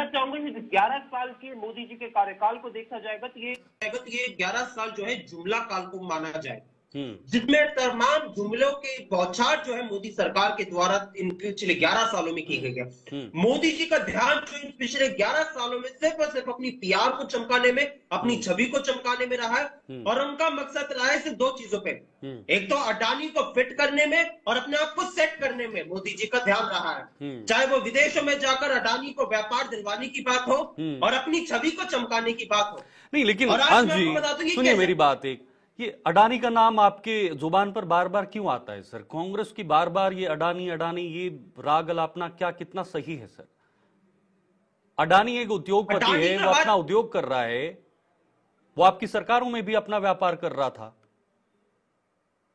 कहना चाहूंगा कि 11 साल के मोदी जी के कार्यकाल को देखा जाएगा तो ये 11 साल जो है जुमला काल को माना जाए, जिसमें तमाम जुमलों के बौछार जो है मोदी सरकार के द्वारा इन पिछले 11 सालों में की गई है। मोदी जी का ध्यान जो इन पिछले 11 सालों में सिर्फ और सिर्फ अपनी पीआर को चमकाने में, अपनी छवि को चमकाने में रहा है, और उनका मकसद रहा है सिर्फ दो चीजों पे, एक तो अडानी को फिट करने में और अपने आप को सेट करने में मोदी जी का ध्यान रहा है। चाहे वो विदेशों में जाकर अडानी को व्यापार दिलवाने की बात हो और अपनी छवि को चमकाने की बात हो। नहीं, लेकिन आज जी सुनिए मेरी बात, एक ये अडानी का नाम आपके जुबान पर बार बार क्यों आता है सर? कांग्रेस की बार बार ये अडानी अडानी ये राग अलापना क्या कितना सही है सर? अडानी एक उद्योगपति है, वो अपना उद्योग कर रहा है, वो आपकी सरकारों में भी अपना व्यापार कर रहा था।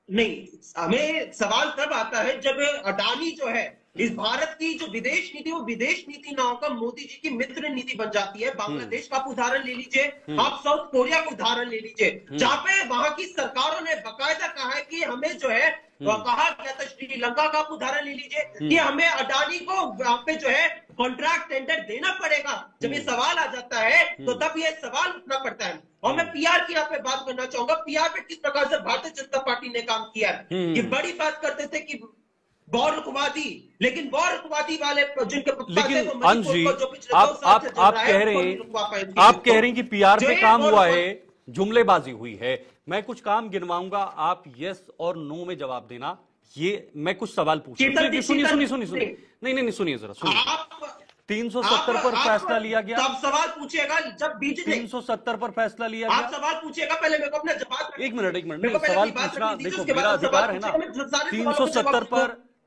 नहीं, हमें सवाल तब आता है जब अडानी जो है इस भारत की जो विदेश नीति, वो विदेश नीति ना होकर मोदी जी की मित्र नीति बन जाती है। बांग्लादेश का आप उदाहरण ले लीजिए, आप साउथ कोरिया का उदाहरण ले लीजिए, जहां पे वहां की सरकारों ने बाकायदा कहा है कि हमें जो है कहा गया था, श्रीलंका का आप उदाहरण ले लीजिए कि हमें अडानी को वहां पे जो है कॉन्ट्रैक्ट टेंडर देना पड़ेगा। जब ये सवाल आ जाता है तो तब ये सवाल उठना पड़ता है। और मैं पीआर की यहाँ पे बात करना चाहूंगा, पीआर पे किस प्रकार से भारतीय जनता पार्टी ने काम किया है। ये बड़ी बात करते थे कि बौरखवादी, लेकिन बौरखवादी वाले जिनके लेकिन अंश जी आप कह रहे हैं कि पीआर पे काम हुआ है, जुमलेबाजी हुई है। मैं कुछ काम गिनवाऊंगा, आप यस और नो में जवाब देना। ये मैं कुछ सवाल पूछूंगा। सुनिए नहीं सुनिए जरा, सुनिए। 370 पर फैसला लिया गया। आप सवाल पूछिएगा जब बीजेपी 370 पर फैसला लिया गया। आप सवाल पूछिएगा, पहले मेरे को अपना जवाब। एक मिनट नहीं, सवाल पूछना देखो मेरा अधिकार है ना।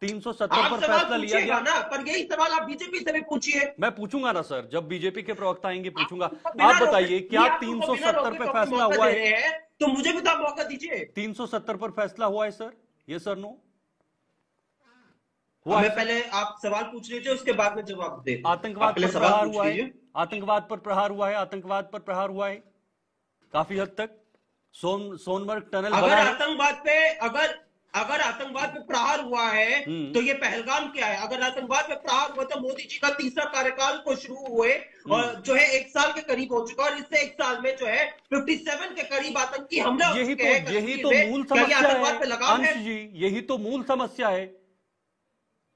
370 पर फैसला लिया गया ना, पर यही सवाल आप बीजेपी से भी पूछिए। मैं पूछूंगा ना सर, जब बीजेपी के प्रवक्ता आएंगे पूछूंगा। आप बताइए क्या 370 पे फैसला हुआ है? तो मुझे भी तो मौका दीजिए। 370 पर फैसला हुआ है सर, ये सर नो हुआ? मैं पहले आप सवाल पूछ लीजिए, उसके बाद में जवाब दे। आतंकवाद पर प्रहार हुआ है, आतंकवाद पर प्रहार हुआ है, आतंकवाद पर प्रहार हुआ है काफी हद तक। सोनमर्ग टनल अगर आतंकवाद पे अगर आतंकवाद पे प्रहार हुआ है तो ये पहलगाम क्या है? अगर आतंकवाद पे प्रहार हुआ तो मोदी जी का तीसरा कार्यकाल को शुरू हुए और जो है 1 साल के करीब हो चुका, और इससे 1 साल में जो है 57 के करीब आतंकी हमला हो चुके हैं। यही तो मूल समस्या है अंश जी, यही तो मूल समस्या है।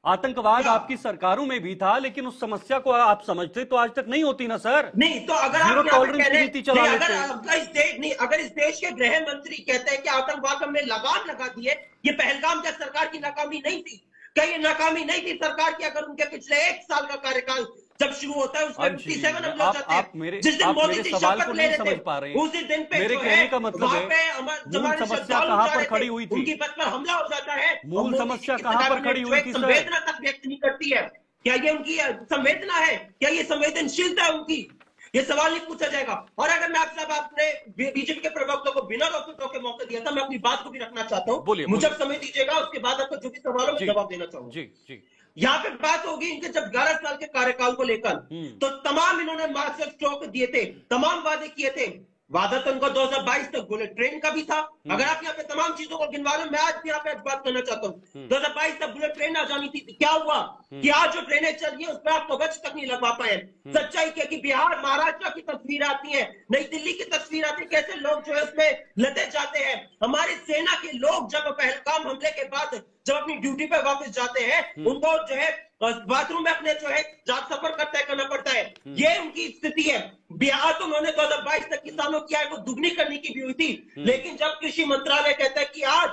आतंकवाद आपकी सरकारों में भी था, लेकिन उस समस्या को आप समझते तो आज तक नहीं होती ना सर। नहीं तो अगर जीरो टॉलरेंस की नीति चला लेते। अगर इस देश के गृह मंत्री कहते हैं कि आतंकवाद हमने लगाम लगा दी है, ये पहलगाम क्या सरकार की नाकामी नहीं थी? क्या ये नाकामी नहीं थी सरकार की? अगर उनके पिछले 1 साल का कार्यकाल जब शुरू होता है उसमें 57 हम लोग जाते हैं। जिस दिन मोदी जी सवाल शपथ को ले नहीं रहे समझ पा रहे हैं, उसी दिन पे मेरे कहने का मतलब है मूल समस्या कहां पर खड़ी हुई थी? उनकी पद पर हमला हो जाता है। मूल समस्या कहां पर खड़ी हुई थी? संवेदना तक व्यक्त नहीं करती है। क्या ये उनकी संवेदना है? क्या ये संवेदनशीलता है उनकी? ये सवाल नहीं पूछा जाएगा। और अगर मैं आपसे आपने बीजेपी के प्रवक्ता को बिना रोके टोके मौका दिया था, मैं अपनी बात को भी रखना चाहता हूँ। मुझे समय दीजिएगा, उसके बाद आपको जो भी सवालों में जवाब देना चाहूंगा। जी यहाँ पे बात होगी इनके जब 11 साल के कार्यकाल को लेकर, तो तमाम इन्होंने मास्टर स्ट्रोक दिए थे, तमाम वादे किए थे। वादा तो उनको 2022 तक बुलेट ट्रेन का भी था। अगर आप यहाँ पे तमाम चीजों को गिनवा लो, मैं आज यहाँ पे बात करना चाहता हूँ। 2022 तक बुलेट ट्रेन आ जानी थी, क्या हुआ कि आज जो ट्रेनें चल रही है उस पर आप कवच तक नहीं लगवा पाए। सच्चाई क्या कि बिहार महाराष्ट्र की तस्वीर आती है, नई दिल्ली की तस्वीर आती है, कैसे लोग जो है उसमें लदे जाते हैं। हमारी सेना के लोग जब पहलगाम हमले के बाद जब अपनी ड्यूटी पे वापस जाते हैं, उनको जो है बाथरूम में अपने जो है सफर तय करना पड़ता है। ये उनकी स्थिति है। बिहार तो उन्होंने 2022 तक किसानों की आय को दुगनी करने की भी हुई थी, लेकिन जब कृषि मंत्रालय कहता है कि आज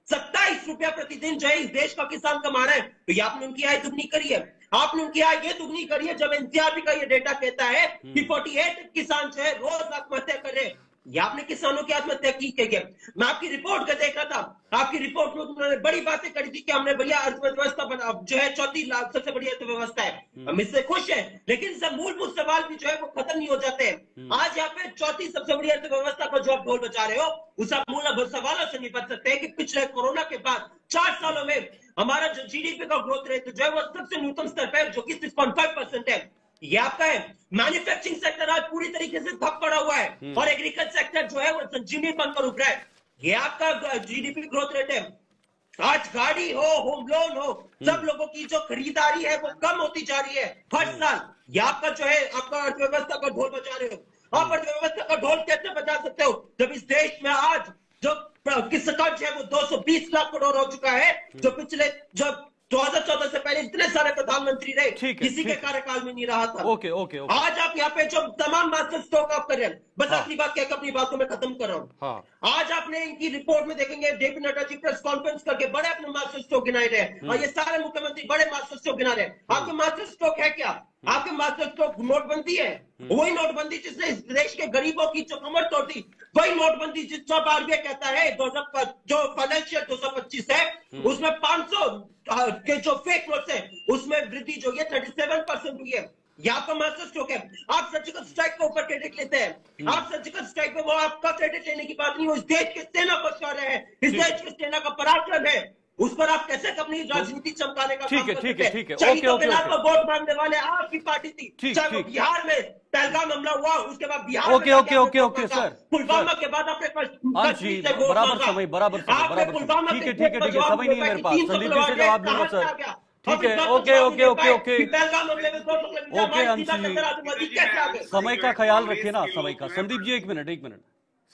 27 रुपया प्रतिदिन जो है इस देश का किसान कमा रहा है, तो ये आपने उनकी आय दुगनी करी है। आपने उनकी आय ये दुगनी करी है जब एनसीआरबी का ये डेटा कहता है कि 48 किसान जो है रोज आत्महत्या कर रहे हैं। ये आपने किसानों की आत्महत्या की क्या? मैं आपकी रिपोर्ट का देख रहा था, आपकी रिपोर्ट में उन्होंने बड़ी बातें करी थी कि हमने बढ़िया अर्थव्यवस्था बना, जो है 34 सबसे बड़ी अर्थव्यवस्था है, हम इससे खुश हैं। लेकिन सब मूलभूत सवाल भी जो है वो खत्म नहीं हो जाते हैं। आज यहाँ पे 34 सबसे बड़ी अर्थव्यवस्था को जो आप ढोल बजा रहे हो, उस आप मूलभूत सवालों से निपट सकते हैं कि पिछले कोरोना के बाद 4 सालों में हमारा जो जीडीपी का ग्रोथ रेट जो है वो सबसे न्यूनतम स्तर पर जो कि 6.5% है। ये आपका है। मैन्युफैक्चरिंग सेक्टर आज पूरी तरीके से ठप पड़ा हुआ है और एग्रीकल्चर सेक्टर जो है वो संजीवनी बनकर उभरा है। ये आपका जीडीपी ग्रोथ रेट है। आज गाड़ी हो, होम लोन हो, सब लोगों की जो खरीदारी है वो कम होती जा रही है हर साल। ये आपका जो है, आपका अर्थव्यवस्था का ढोल बजा रहे हो। आप अर्थव्यवस्था का ढोल कैसे बजा सकते हो जब इस देश में आज जो किस्त कर्ज है वो 220 लाख करोड़ हो चुका है, जो पिछले जो 2014 से पहले इतने सारे प्रधानमंत्री रहे, किसी के कार्यकाल में नहीं रहा था। Okay okay okay. आज आप यहाँ पे जो तमाम मास्टर स्ट्रोक आप कर रहे हैं, बस आखिरी बात क्या, अपनी बातों में खत्म कर रहा हूँ। आज आपने इनकी रिपोर्ट में देखेंगे, JP Nadda ji press conference करके बड़े अपने मास्टर स्ट्रोक गिनाए रहे हैं, और ये सारे मुख्यमंत्री बड़े मास्टर स्ट्रोक गिना रहे हैं। आपके मास्टर स्ट्रोक है क्या? आपके मास्टर स्ट्रोक नोटबंदी है। वही नोटबंदी जिसने इस देश के गरीबों की जो कमर तोड़ दी, वही नोटबंदी जिस पर आरबीआई कहता है जो फाइनेंशियल 225 है उसमें 500 के जो फेक नोट्स है उसमें वृद्धि जो है 37% हुई है। यहाँ पर मास्टर स्ट्रोक है। आप सर्जिकल स्ट्राइक के ऊपर क्रेडिट लेते हैं। आप सर्जिकल स्ट्राइक पे वो आपका क्रेडिट लेने की बात नहीं हो, इस देश के सेना पर शौर्य है, इस देश की सेना का पराक्रम है, उस पर आप कैसे अपनी राजनीति चमकाने का काम करते हैं? ठीक है। शहीदों के नाम पर वोट मांगने वाले आपकी पार्टी थी। चाहे वो बिहार में पहलगाम हमला हुआ, उसके बाद बिहार ओके सर, पुलवामा के बाद आपने बराबर समय ठीक है समय नहीं है मेरे पास। संदीप जी से जवाब दूंगा सर। ठीक है, ओके समय का ख्याल रखिए ना, समय का। संदीप जी एक मिनट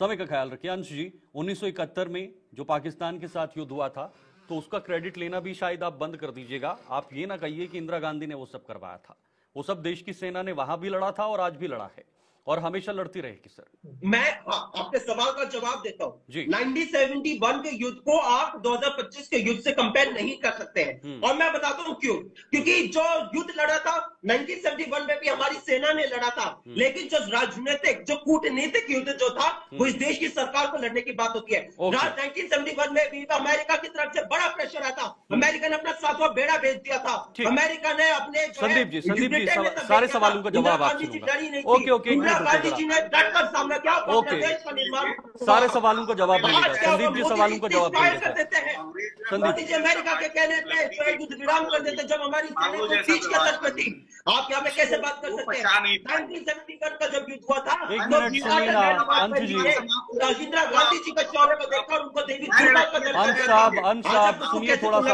समय का ख्याल रखिए। अंश जी, 1971 में जो पाकिस्तान के साथ युद्ध हुआ था तो उसका क्रेडिट लेना भी शायद आप बंद कर दीजिएगा। आप ये ना कहिए कि इंदिरा गांधी ने वो सब करवाया था। वो सब देश की सेना ने वहां भी लड़ा था और आज भी लड़ा है और हमेशा लड़ती रहेगी सर। मैं आपके सवाल का जवाब देता हूँ। 1971 के युद्ध को आप 2025 के युद्ध से कंपेयर नहीं कर सकते हैं, और मैं बताता हूँ क्यों। क्योंकि जो युद्ध लड़ा था 1971 में भी हमारी सेना ने लड़ा था, लेकिन जो राजनीतिक जो कूटनीतिक युद्ध जो था वो इस देश की सरकार को लड़ने की बात होती है। 1971 में भी अमेरिका की तरफ से बड़ा प्रेशर आया था। अमेरिका ने अपना 7वां बेड़ा भेज दिया था। अमेरिका ने अपने संदीप जी सारे सवालों का जवाब आप सुनूंगा। ओके गांधी जी ने डटकर सामना किया, देश का निर्माण। सारे सवालों का जवाब मिलेगा। संदीप जी सवालों का जवाब कर देते हैं। मोदी जी अमेरिका के कहने पे युद्ध विराम कर देते जब हमारी सेना को बीच के तट पे थी। आप यहाँ पे कैसे बात कर सकते हैं? 1971 का जब युद्ध हुआ था, इंदिरा गांधी जी का शौर्य को देखकर उनको देवी अंश साहब सुनिए थोड़ा सा।